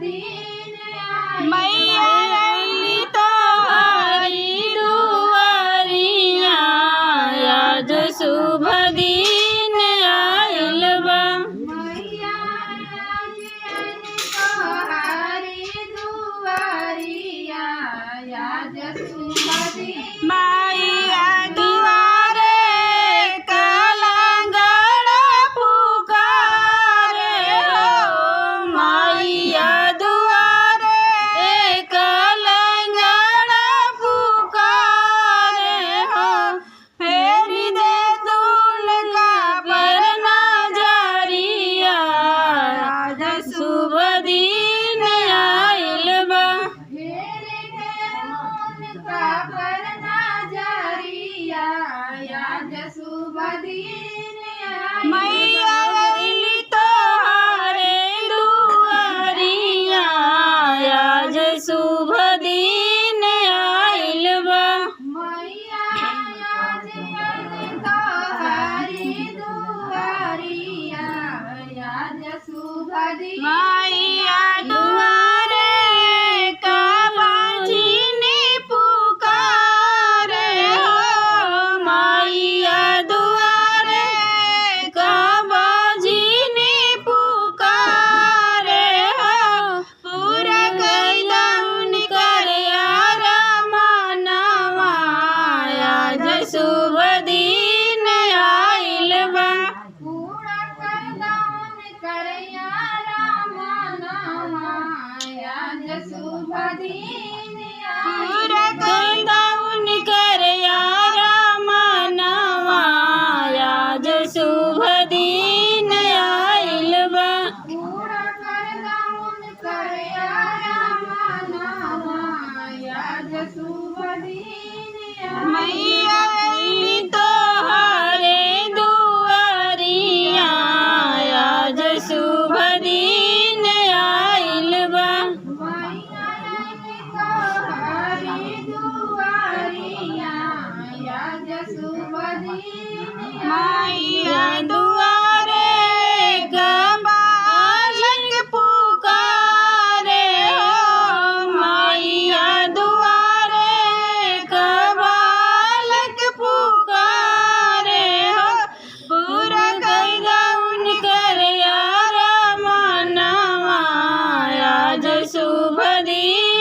दिन मैया अइली तोहरी दुआरिया आज शुभ दिन आइल बा। मैया तोहरी दुआरिया आज शुभ दिन मैया दुआरे कलंगड़ पुकारे हो मैया दुआरे कलंगड़ पुकारे हो फेरी दे तुनका पर नजरिया आज शुभ दिन आइल बा। फेरी दे उनका पर नजरिया आज शुभ दिन मैया अइली तोहरे दुआरिया आज शुभ दिन आइल बा। मैया तोहरी दुआरिया आज शुभ दिन मैया दुआरे काबाजिनी पुकारे हो मैया दुआरे काबाजिनी पुकारे हो पूरा कैदौन करे मनवा आज शुभ दिन आइल बा। पूरा करदौन करैया रामनवा आज शुभ दिन पूरा कैदौन करे मनवा आज शुभ दिन आइल बा। पूरा करदौन करैया रामनवा आज शुभ दिन मैया अइली तोहरे दुआरिया आज शुभ दिन आइल बा। मैया तोहरी दुआरिया आज शुभ दिन मैया दुआरे बालक पुकारे हो मैया दुआरे बालक पुकारे हो पूरा कैदौन करे मनवा आज शुभ दिन